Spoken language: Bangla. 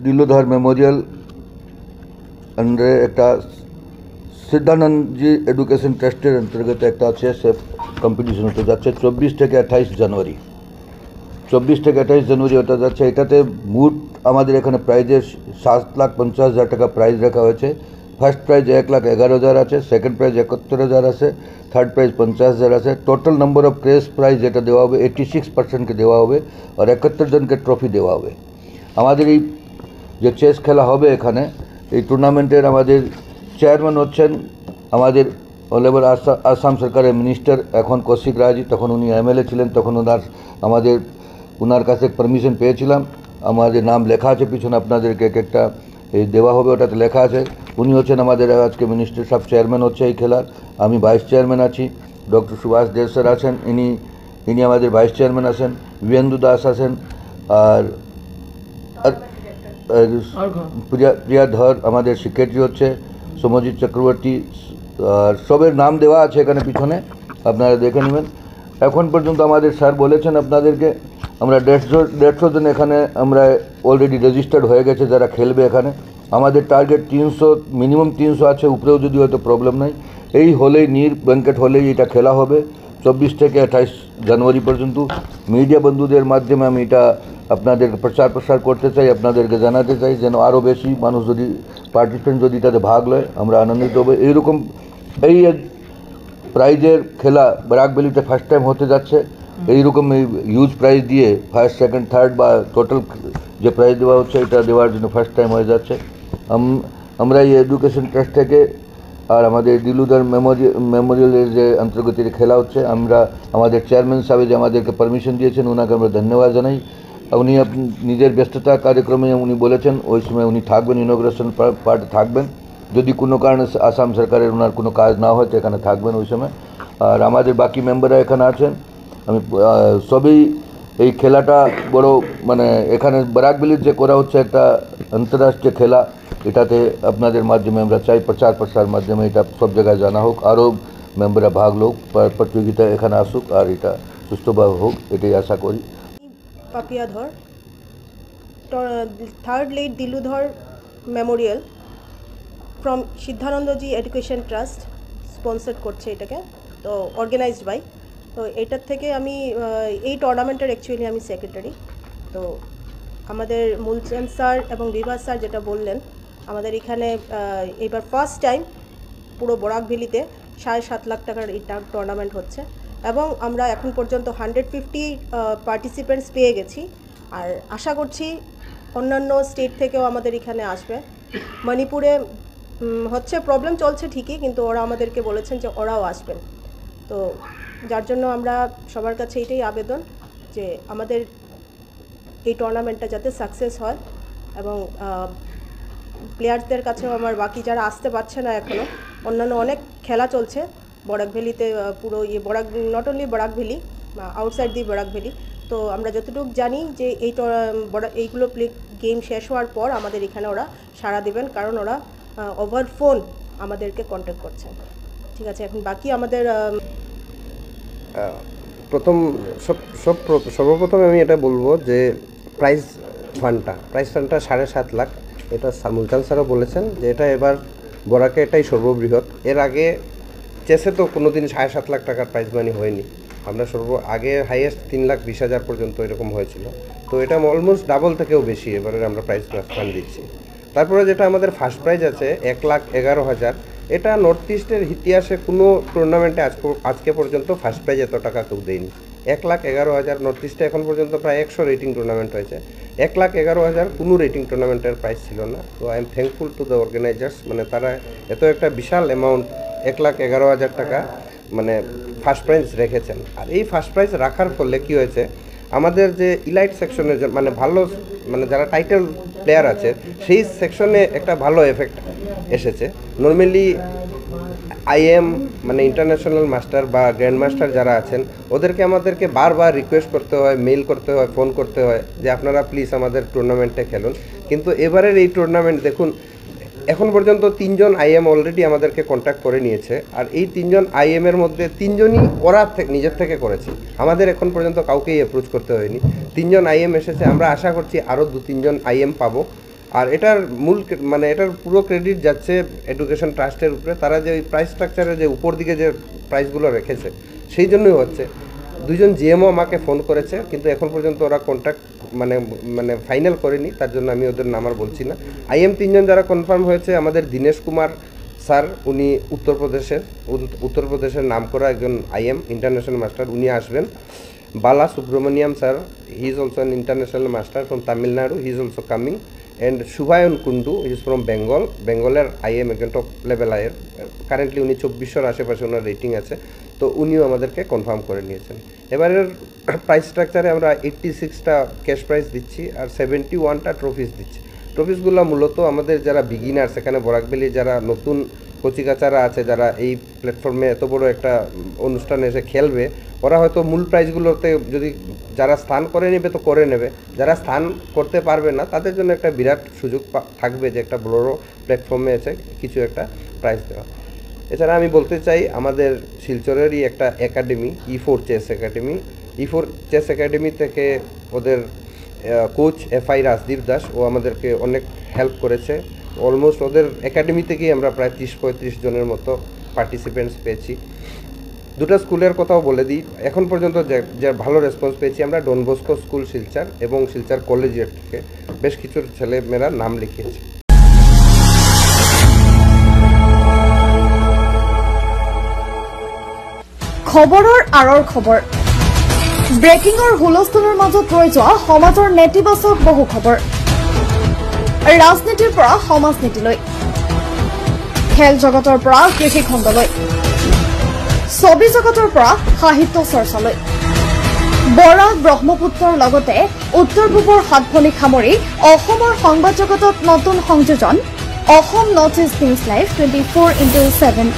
দিলুধর মেমোরিয়াল আন্ডারে একটা সিদ্ধানন্দজি এডুকেশন ট্রাস্টের অন্তর্গত একটা আছে সে কম্পিটিশন হতে যাচ্ছে 24 থেকে 28 জানুয়ারি 24 থেকে 28 জানুয়ারি হতে যাচ্ছে। এটাতে মোট আমাদের এখানে প্রাইজের 7,50,000 টাকা প্রাইজ রাখা হয়েছে। ফার্স্ট প্রাইজ 1,11,000 আছে, সেকেন্ড প্রাইজ 71,000 আছে, থার্ড প্রাইজ 50,000 আছে। Total number of craze prize যেটা দেওয়া হবে 86%কে দেওয়া হবে আর 71 জনকে ট্রফি দেওয়া হবে। আমাদের এই যে চেস খেলা হবে এখানে এই টুর্নামেন্টের আমাদের চেয়ারম্যান হচ্ছেন আমাদের অনেবল আসাম সরকারের মিনিস্টার এখন কৌশিক রায়জি। তখন উনি এমএলএ ছিলেন, তখন ওনার কাছে পারমিশন পেয়েছিলাম। আমাদের নাম লেখা আছে পিছনে, আপনাদেরকে একটা এই দেওয়া হবে, ওটাতে লেখা আছে। উনি হচ্ছেন আমাদের আজকে মিনিস্টার সাহেব, চেয়ারম্যান হচ্ছে এই খেলার। আমি ভাইস চেয়ারম্যান আছি, ডক্টর সুভাষ দেব স্যার আছেন, ইনি আমাদের ভাইস চেয়ারম্যান আছেন, বিবেন্দু দাস আছেন, আর প্রিয়া ধর আমাদের সেক্রেটারি হচ্ছে, সৌম্যজিৎ চক্রবর্তী, আর সবের নাম দেওয়া আছে এখানে পিছনে, আপনারা দেখে নেবেন। এখন পর্যন্ত আমাদের স্যার বলেছেন আপনাদেরকে আমরা 150 জন এখানে আমরা অলরেডি রেজিস্টার্ড হয়ে গেছে যারা খেলবে এখানে। আমাদের টার্গেট 300, মিনিমাম 300 আছে, উপরেও যদি হয়তো প্রবলেম নাই। এই হলেই নীর ব্যাঙ্কেট হলেই এটা খেলা হবে 24 থেকে 28 জানুয়ারি পর্যন্ত। মিডিয়া বন্ধুদের মাধ্যমে আমি এটা আপনাদেরকে প্রচার করতে চাই, আপনাদেরকে জানাতে চাই যেন আরও বেশি মানুষ যদি পার্টিসিপেন্ট যদি এটাতে ভাগ লয় আমরা আনন্দিত হবে। এইরকম এই প্রাইজের খেলা বরাকভ্যালিতে ফার্স্ট টাইম হতে যাচ্ছে। এইরকম এই হিউজ প্রাইজ দিয়ে ফার্স্ট সেকেন্ড থার্ড বা টোটাল যে প্রাইজ দেওয়া হচ্ছে এটা দেওয়ার জন্য ফার্স্ট টাইম হয়ে যাচ্ছে। আমরা এই এডুকেশন ট্রাস্ট থেকে আর আমাদের দিলুধর মেমোরিয়ালের যে অন্তর্গত খেলা হচ্ছে, আমরা আমাদের চেয়ারম্যান সাহেব যে আমাদেরকে পারমিশন দিয়েছেন ওনাকে আমরা ধন্যবাদ জানাই। উনি নিজের ব্যস্ততা কার্যক্রমে উনি বলেছেন ওই সময় উনি থাকবেন, ইনগ্রেশন পার্টে থাকবেন। যদি কোনো কারণে আসাম সরকারের ওনার কোনো কাজ না হয় তো এখানে থাকবেন ওই সময়। আর আমাদের বাকি মেম্বাররা এখানে আছেন। আমি সবই এই খেলাটা বড় মানে এখানে বরাকভ্যালির যে করা হচ্ছে একটা আন্তর্রাষ্ট্রীয় খেলা, এটাতে আপনাদের মাধ্যমে আমরা চাই প্রচার মাধ্যমে এটা সব জায়গায় জানা হোক, আরও মেম্বাররা ভাগ লোক প্রতিযোগিতা এখানে আসুক আর এটা সুস্থভাবে হোক, এটাই আশা করি। Papiya Dhar third late Diludhar memorial from Siddhanandaji education trust sponsor করছে এটাকে, তো অর্গানাইজড বাই। তো এটার থেকে আমি এই টুর্নামেন্টের অ্যাকচুয়ালি আমি সেক্রেটারি। তো আমাদের মূলচাঁদ স্যার এবং বিভাস স্যার যেটা বললেন, আমাদের এখানে এবার ফার্স্ট টাইম পুরো বরাকভ্যালিতে 7.5 লাখ টাকার এই টুর্নামেন্ট হচ্ছে এবং আমরা এখন পর্যন্ত 150 পার্টিসিপেন্টস পেয়ে গেছি। আর আশা করছি অন্যান্য স্টেট থেকেও আমাদের এখানে আসবে। মণিপুরে হচ্ছে প্রবলেম চলছে ঠিকই, কিন্তু ওরা আমাদেরকে বলেছেন যে ওরাও আসবেন। তো যার জন্য আমরা সবার কাছে এটাই আবেদন যে আমাদের এই টুর্নামেন্টটা যাতে সাকসেস হয় এবং প্লেয়ার্সদের কাছেও আমার বাকি যারা আসতে পারছে না এখনও, অন্যান্য অনেক খেলা চলছে বরাকভ্যালিতে, পুরো নট অনলি বরাকভ্যালি, আউটসাইড দি বরাকভ্যালি। তো আমরা যতটুকু জানি যে এইগুলো গেম শেষ হওয়ার পর আমাদের এখানে ওরা সাড়া দেবেন, কারণ ওরা ওভার ফোন আমাদেরকে কন্ট্যাক্ট করছেন। ঠিক আছে, এখন বাকি আমাদের সর্বপ্রথম আমি এটা বলবো যে প্রাইজ ফান্ডটা 7.5 লাখ, এটা মূলচাঁদ স্যারও বলেছেন যে এটা এবার বরাকে এটাই সর্ববৃহৎ। এর আগে চেসে তো কোনো দিন 7.5 লাখ টাকার প্রাইজ মানি হয়নি। আমরা আগে হাইয়েস্ট 3,20,000 পর্যন্ত এরকম হয়েছিল। তো এটা অলমোস্ট ডাবল থেকেও বেশি এবারে আমরা প্রাইজ ফান্ড দিচ্ছি। তারপরে যেটা আমাদের ফার্স্ট প্রাইজ আছে 1,11,000, এটা নর্থ ইস্টের ইতিহাসে কোনো টুর্নামেন্টে আজকে পর্যন্ত ফার্স্ট প্রাইজ এত টাকা কেউ দেয়নি। 1,11,000 নর্থ ইস্টে এখন পর্যন্ত প্রায় 100 রেটিং টুর্নামেন্ট হয়েছে, 1,11,000 কোনো রেটিং টুর্নামেন্টের প্রাইস ছিল না। তো I am thankful to the organisers, মানে তারা এত একটা বিশাল অ্যামাউন্ট 1,11,000 টাকা মানে ফার্স্ট প্রাইজ রেখেছেন। আর এই ফার্স্ট প্রাইজ রাখার ফলে কী হয়েছে, আমাদের যে ইলাইট সেকশনে মানে ভালো মানে যারা টাইটেল প্লেয়ার আছে সেই সেকশনে একটা ভালো এফেক্ট এসেছে। নর্মালি আইএম মানে ইন্টারন্যাশনাল মাস্টার বা গ্র্যান্ড মাস্টার যারা আছেন ওদেরকে আমাদেরকে বারবার রিকোয়েস্ট করতে হয়, মেইল করতে হয়, ফোন করতে হয় যে আপনারা প্লিজ আমাদের টুর্নামেন্টে খেলুন। কিন্তু এবারের এই টুর্নামেন্ট দেখুন, এখন পর্যন্ত 3 জন আইএম অলরেডি আমাদেরকে কন্ট্যাক্ট করে নিয়েছে। আর এই 3 জন আইএমের মধ্যে 3 জনই ওরা নিজের থেকে করেছে, আমাদের এখন পর্যন্ত কাউকেই অ্যাপ্রোচ করতে হয়নি। 3 জন আইএম এসেছে, আমরা আশা করছি আরও 2-3 জন আইএম পাবো। আর এটার মূল মানে এটার পুরো ক্রেডিট যাচ্ছে এডুকেশন ট্রাস্টের উপরে। তারা যে ওই প্রাইস স্ট্রাকচারে যে উপর দিকে যে প্রাইসগুলো রেখেছে সেই জন্যই হচ্ছে। দুজন জিএমও আমাকে ফোন করেছে, কিন্তু এখন পর্যন্ত ওরা কন্ট্যাক্ট মানে ফাইনাল করেনি, তার জন্য আমি ওদের নাম আর বলছি না। আইএম 3 জন যারা কনফার্ম হয়েছে, আমাদের দীনেশ কুমার স্যার, উনি উত্তরপ্রদেশের নামকরা একজন আইএম ইন্টারন্যাশনাল মাস্টার, উনি আসবেন। বালা Subramaniam sir, he is also an international master from Tamil Nadu, he is also coming. And Shubhayan Kundu, he is from বেঙ্গলের আইএম, একজন টপ লেভেল আইএম। কারেন্টলি উনি 2400-র আশেপাশে ওনার রেটিং আছে, তো উনিও আমাদেরকে কনফার্ম করে নিয়েছেন। এবারের প্রাইস স্ট্রাকচারে আমরা 86টা ক্যাশ প্রাইজ দিচ্ছি আর 71টা ট্রফিস দিচ্ছি। ট্রফিসগুলো মূলত আমাদের যারা বিগিনার্স, এখানে বরাকবেলি যারা নতুন কচিকাচারা আছে, যারা এই প্ল্যাটফর্মে এত বড় একটা অনুষ্ঠানে এসে খেলবে, ওরা হয়তো মূল প্রাইজগুলোতে যদি যারা স্থান করে নেবে তো করে নেবে, যারা স্থান করতে পারবে না তাদের জন্য একটা বিরাট সুযোগ থাকবে যে একটা বড় প্ল্যাটফর্মে এসে কিছু একটা প্রাইজ দেওয়া। এছাড়া আমি বলতে চাই, আমাদের শিলচরেরই একটা academy E4 chess academy, E4 chess academy থেকে ওদের কোচ FI রাজদীপ দাস, ও আমাদেরকে অনেক হেল্প করেছে। অলমোস্ট ওদের একাডেমি থেকেই আমরা প্রায় 30-35 জনের মতো পার্টিসিপেন্টস পেয়েছি। দুটো স্কুলের কথাও বলে দিই, এখন পর্যন্ত যে ভালো রেসপন্স পেয়েছি আমরা ডন বস্কো স্কুল শিলচর এবং শিলচর কলেজিয়েট থেকে বেশ কিছু ছেলেমেয়েরা নাম লিখিয়েছে। খবৰৰ আঁৰৰ খবৰ, ব্ৰেকিঙৰ হুলস্থুলৰ মাজত ৰৈ যোৱা সমাজৰ নেতিবাচক বহু খবৰ, ৰাজনীতিৰ পৰা সমাজ নীতিলৈ, খেল জগতৰ পৰা কৃষি খণ্ডলৈ, ছবি জগতৰ পৰা সাহিত্য চৰ্চালৈ, বৰাক ব্ৰহ্মপুত্ৰৰ লগতে উত্তৰ পূবৰ সাতভনীক সামৰি অসমৰ সংবাদ জগতত নতুন সংযোজন অসম নৰ্থ ইষ্ট নিউজ লাইভ 24/7।